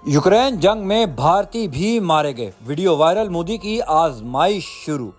Ukraine जंग में भारतीय भी मारे गए, वीडियो वायरल, मोदी की आजमाइश शुरू।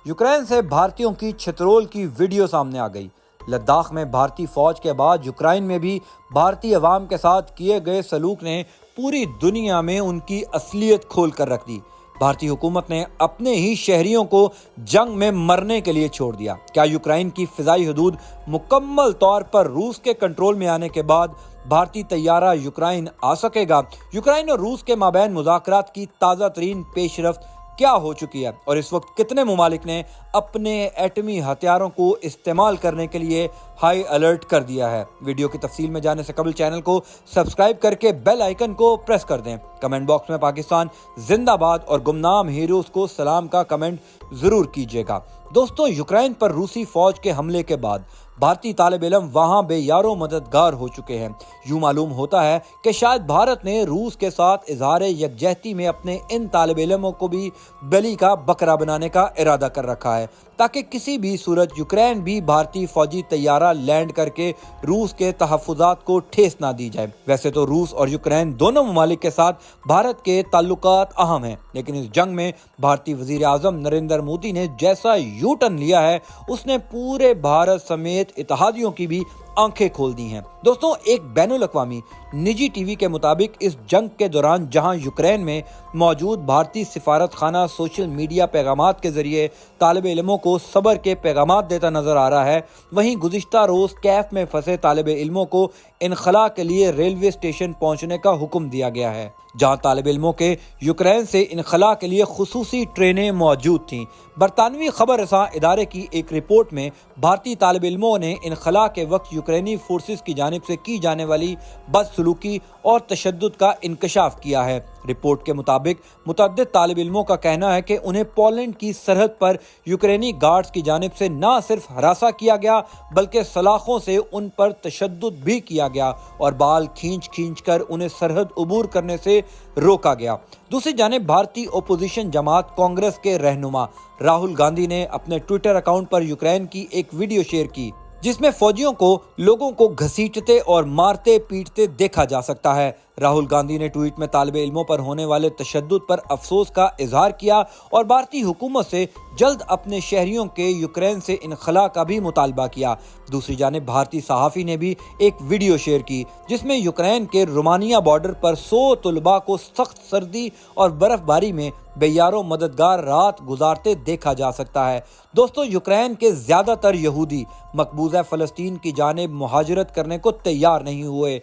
यूक्रेन से भारतीयों की छितरोल की वीडियो सामने आ गई। लद्दाख में भारतीय फौज के बाद यूक्रेन में भी भारतीय अवाम के साथ किए गए सलूक ने पूरी दुनिया में उनकी असलियत खोल कर रख दी। भारतीय हुकूमत ने अपने ही शहरियों को जंग में मरने के लिए छोड़ दिया। क्या यूक्रेन की फिजाई हदूद मुकम्मल तौर पर रूस के कंट्रोल में आने के बाद भारतीय तैयारा यूक्रेन आ सकेगा? यूक्रेन और रूस के माबैन मुज़ाकरात की ताज़ा तरीन पेशरफ्त क्या हो चुकी है और इस वक्त कितने मुमालिक ने अपने एटमी हथियारों को इस्तेमाल करने के लिए हाई अलर्ट कर दिया है? वीडियो की तफसील में जाने से कबल चैनल को सब्सक्राइब करके बेल आइकन को प्रेस कर दें। कमेंट बॉक्स में पाकिस्तान जिंदाबाद और गुमनाम हीरोज को सलाम का कमेंट जरूर कीजिएगा। दोस्तों, यूक्रेन पर रूसी फौज के हमले के बाद भारतीय तालिब इल्म वहां बेयारो मददगार हो चुके हैं। यूं मालूम होता है कि शायद भारत ने रूस के साथ इजहार यकजहती में अपने इन तालिब इल्मों को भी बलि का बकरा बनाने का इरादा कर रखा है, ताकि किसी भी सूरत यूक्रेन भी भारतीय फौजी तैयारा लैंड करके रूस के तहफ़्फ़ुज़ात को ठेस ना दी जाए। वैसे तो रूस और यूक्रेन दोनों ममालिक के साथ भारत के ताल्लुकात अहम हैं, लेकिन इस जंग में भारतीय वज़ीर आज़म नरेंद्र मोदी ने जैसा यू टर्न लिया है, उसने पूरे भारत समेत इत्तेहादियों की भी आंखें खोल दी हैं। दोस्तों, एक बैनुल अक़वामी निजी टीवी के मुताबिक इस जंग के दौरान जहां यूक्रेन में मौजूद भारतीय सिफारत खाना सोशल मीडिया पैगामात के जरिए तालिब इल्मों को सब्र के पैगामात देता नजर आ रहा है, वहीं गुज़िश्ता रोज कैफ में फंसे तालिब इल्मों को इनखला के लिए रेलवे स्टेशन पहुंचने का हुक्म दिया गया है, जहां तालिब इल्मों के यूक्रेन से इनखला के लिए खुसूसी ट्रेनें मौजूद थीं। बरतानवी खबर रसां इदारे की एक रिपोर्ट में भारतीय तालिब इल्मों ने इनखला के वक्त यूक्रेनी फोर्सेस की जानिब से की जाने वाली बदसलूकी और तशद्दुद का इंकशाफ किया है। रिपोर्ट के मुताबिक मुतअद्दिद तालिब इल्मों का कहना है कि उन्हें पोलैंड की सरहद पर यूक्रेनी गार्ड्स की जानिब से न सिर्फ हरासा किया गया, बल्कि सलाखों से उन पर तशद्दुद भी किया गया और बाल खींच कर उन्हें सरहद उबूर करने से रोका गया। दूसरी जानिब भारतीय ओपोजिशन जमात कांग्रेस के रहनुमा राहुल गांधी ने अपने ट्विटर अकाउंट पर यूक्रेन की एक वीडियो शेयर की, जिसमें फौजियों को लोगों को घसीटते और मारते पीटते देखा जा सकता है। राहुल गांधी ने ट्वीट में तालिब इल्मों पर होने वाले तशद्दुद पर अफसोस का इजहार किया और भारतीय हुकूमत से जल्द अपने शहरियों के यूक्रेन से इनखला का भी मुतालबा किया। दूसरी जानिब भारतीय सहाफ़ी ने भी एक वीडियो शेयर की, जिसमें यूक्रेन के रोमानिया बॉर्डर पर 100 तुलबा को सख्त सर्दी और बर्फबारी में बेयारो मददगार रात गुजारते देखा जा सकता है। दोस्तों, यूक्रेन के ज्यादातर यहूदी मकबूजा फ़लस्तीन की जानिब मुहाजिरत करने को तैयार नहीं हुए।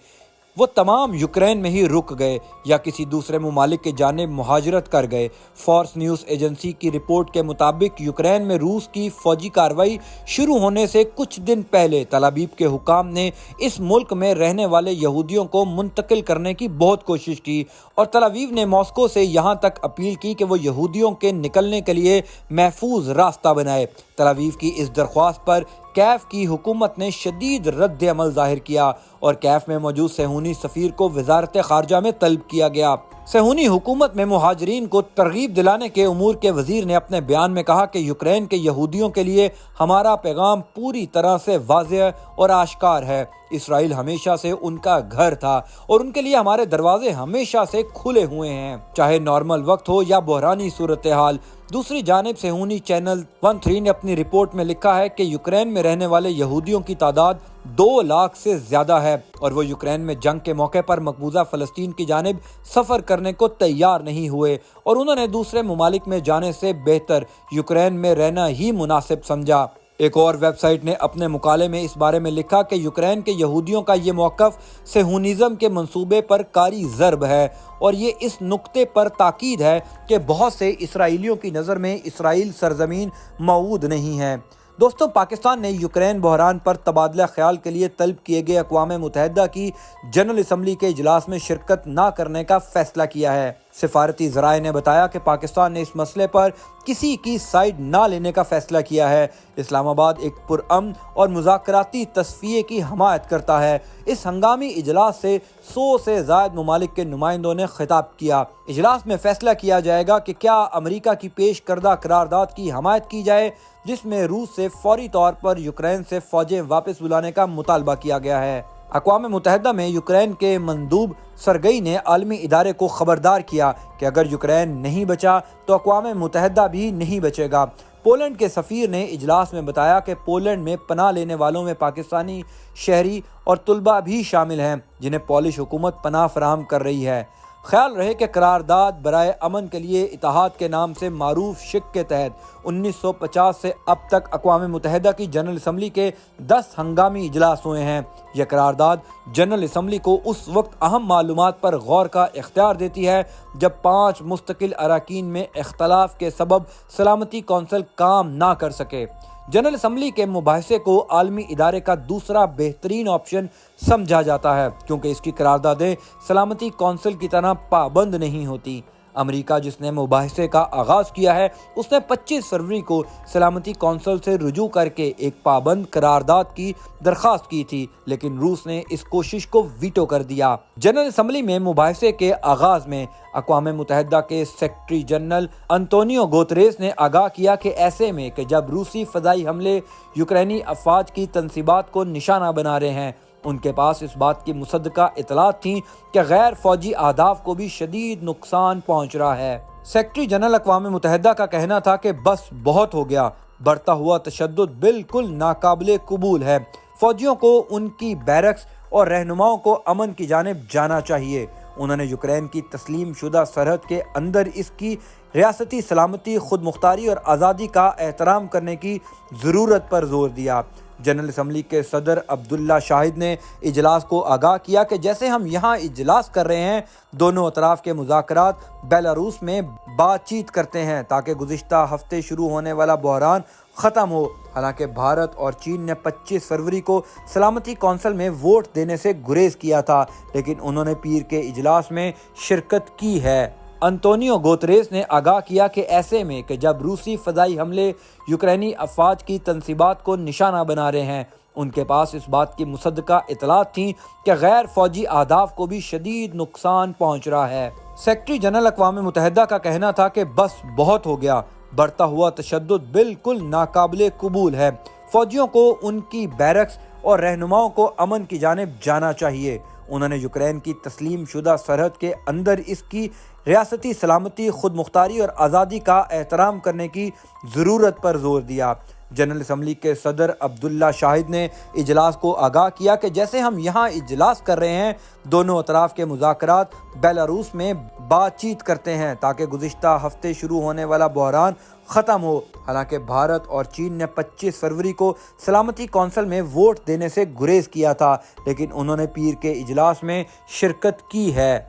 वो तमाम यूक्रेन में ही रुक गए या किसी दूसरे मुमालिक की जानिब मुहाजिरत कर गए। फॉर्स न्यूज़ एजेंसी की रिपोर्ट के मुताबिक यूक्रेन में रूस की फौजी कार्रवाई शुरू होने से कुछ दिन पहले तल अवीव के हुकाम ने इस मुल्क में रहने वाले यहूदियों को मुंतकिल करने की बहुत कोशिश की और तल अवीव ने मॉस्को से यहाँ तक अपील की कि वो यहूदियों के निकलने के लिए महफूज रास्ता बनाए। तल अवीव की इस दरख्वास्त पर कैफ की हुकूमत ने शदीद रद्द अमल जाहिर किया और कैफ में मौजूद सेहूनी सफीर को वजारत खारजा में तलब किया गया। सेहूनी हुकूमत में मुहाजिरीन को तरगीब दिलाने के उमूर के वजीर ने अपने बयान में कहा कि यूक्रेन के यहूदियों के लिए हमारा पैगाम पूरी तरह से वाज़ेह और आश्कार है। इसराइल हमेशा से उनका घर था और उनके लिए हमारे दरवाजे हमेशा से खुले हुए हैं, चाहे नॉर्मल वक्त हो या बहरानी सूरत हाल। दूसरी जानिब सेहूनी चैनल 13 ने अपनी रिपोर्ट में लिखा है कि यूक्रेन में रहने वाले यहूदियों की तादाद 2 लाख से ज्यादा है और वो यूक्रेन में जंग के मौके पर मकबूजा फ़लस्तीन की जानिब सफ़र करने को तैयार नहीं हुए और उन्होंने दूसरे ममालिक में जाने से बेहतर यूक्रेन में रहना ही मुनासिब समझा। एक और वेबसाइट ने अपने मुकाले में इस बारे में लिखा कि यूक्रेन के यहूदियों का ये मौक़िफ़ सेहूनिज़्म के मंसूबे पर कारी ज़र्ब है और ये इस नुक्ते पर ताकीद है कि बहुत से इसराइलियों की नज़र में इसराइल सरजमीन मौऊद नहीं है। दोस्तों, पाकिस्तान ने यूक्रेन बहरान पर तबादला ख्याल के लिए तलब किए गए अक़वाम मुत्तहिदा की जनरल असम्बली के इजलास में शिरकत न करने का फैसला किया है। सिफारती ज़राए ने बताया कि पाकिस्तान ने इस मसले पर किसी की साइड ना लेने का फैसला किया है। इस्लामाबाद एक पुरअमन और मुज़ाकराती तस्फ़िये की हमायत करता है। इस हंगामी इजलास से 100 से ज़ायद ममालिक के नुमाइंदों ने खिताब किया। इजलास में फैसला किया जाएगा कि क्या अमरीका की पेश करदा करारदाद की हमायत की जाए, जिसमें रूस से फौरी तौर पर यूक्रेन से फ़ौजें वापस बुलाने का मुतालबा किया गया है। اقوام متحدہ میں یوکرین کے مندوب سرگئی نے عالمی ادارے کو خبردار کیا کہ اگر یوکرین نہیں بچا تو اقوام متحدہ بھی نہیں بچے گا۔ پولینڈ کے سفیر نے اجلاس میں بتایا کہ پولینڈ میں پناہ لینے والوں میں پاکستانی شہری اور طلباء بھی شامل ہیں جنہیں پولش حکومت پناہ فراہم کر رہی ہے۔ خیال رہے کہ قرارداد برائے امن کے لیے اتحاد کے نام سے معروف شک کے تحت 1950 سے اب تک اقوام متحدہ کی جنرل اسمبلی کے 10 ہنگامی اجلاس ہوئے ہیں۔ یہ قرارداد جنرل اسمبلی کو اس وقت اہم معلومات پر غور کا اختیار دیتی ہے جب 5 مستقل اراکین میں اختلاف کے سبب سلامتی کونسل کام نہ کر سکے۔ جنرل اسمبلی کے مباحثے کو عالمی ادارے کا دوسرا بہترین آپشن سمجھا جاتا ہے کیونکہ اس کی قراردادیں سلامتی کونسل کی طرح پابند نہیں ہوتی۔ امریکہ جس نے مباحثے کا آغاز کیا ہے اس نے 25 فروری کو سلامتی کونسل سے رجوع کر کے ایک پابند قرارداد کی درخواست کی تھی، لیکن روس نے اس کوشش کو ویٹو کر دیا۔ جنرل اسمبلی میں مباحثے کے آغاز میں اقوام متحدہ کے سیکرٹری جنرل انطونیو گوتریس نے آگاہ کیا کہ ایسے میں کہ جب روسی فضائی حملے یوکرینی افواج کی تنصیبات کو نشانہ بنا رہے ہیں، ان کے پاس اس بات کی مصدقہ اطلاعات تھیں کہ غیر فوجی اہداف کو بھی شدید نقصان پہنچ رہا ہے۔ سیکرٹری جنرل اقوام متحدہ کا کہنا تھا کہ بس بہت ہو گیا، بڑھتا ہوا تشدد بالکل ناقابل قبول ہے، فوجیوں کو ان کی بیرکس اور رہنماؤں کو امن کی جانب جانا چاہیے۔ انہوں نے یوکرین کی تسلیم شدہ سرحد کے اندر اس کی ریاستی سلامتی، خود مختاری اور آزادی کا احترام کرنے کی ضرورت پر زور دیا۔ جنرل اسمبلی کے صدر عبداللہ شاہد نے اجلاس کو آگاہ کیا کہ جیسے ہم یہاں اجلاس کر رہے ہیں، دونوں اطراف کے مذاکرات بیلاروس میں بات چیت کرتے ہیں تاکہ گزشتہ ہفتے شروع ہونے والا بحران ختم ہو۔ حالانکہ بھارت اور چین نے 25 فروری کو سلامتی کونسل میں ووٹ دینے سے گریز کیا تھا، لیکن انہوں نے پیر کے اجلاس میں شرکت کی ہے۔ انطونیو گوتریس نے آگاہ کیا کہ ایسے میں کہ جب روسی فضائی حملے یوکرینی افواج کی تنصیبات کو نشانہ بنا رہے ہیں، ان کے پاس اس بات کی مصدقہ اطلاعات تھیں کہ غیر فوجی اہداف کو بھی شدید نقصان پہنچ رہا ہے۔ سیکرٹری جنرل اقوام متحدہ کا کہنا تھا کہ بس بہت ہو گیا، بڑھتا ہوا تشدد بالکل ناقابل قبول ہے، فوجیوں کو ان کی بیرکس اور رہنماؤں کو امن کی جانب جانا چاہیے۔ انہوں نے یوکرین کی تسلیم شدہ سرحد کے اندر اس کی ریاستی سلامتی، خود مختاری اور آزادی کا احترام کرنے کی ضرورت پر زور دیا۔ جنرل اسمبلی کے صدر عبداللہ شاہد نے اجلاس کو آگاہ کیا کہ جیسے ہم یہاں اجلاس کر رہے ہیں، دونوں اطراف کے مذاکرات بیلاروس میں بات چیت کرتے ہیں تاکہ گزشتہ ہفتے شروع ہونے والا بحران ختم ہو۔ حالانکہ بھارت اور چین نے 25 فروری کو سلامتی کونسل میں ووٹ دینے سے گریز کیا تھا، لیکن انہوں نے پیر کے اجلاس میں شرکت کی ہے۔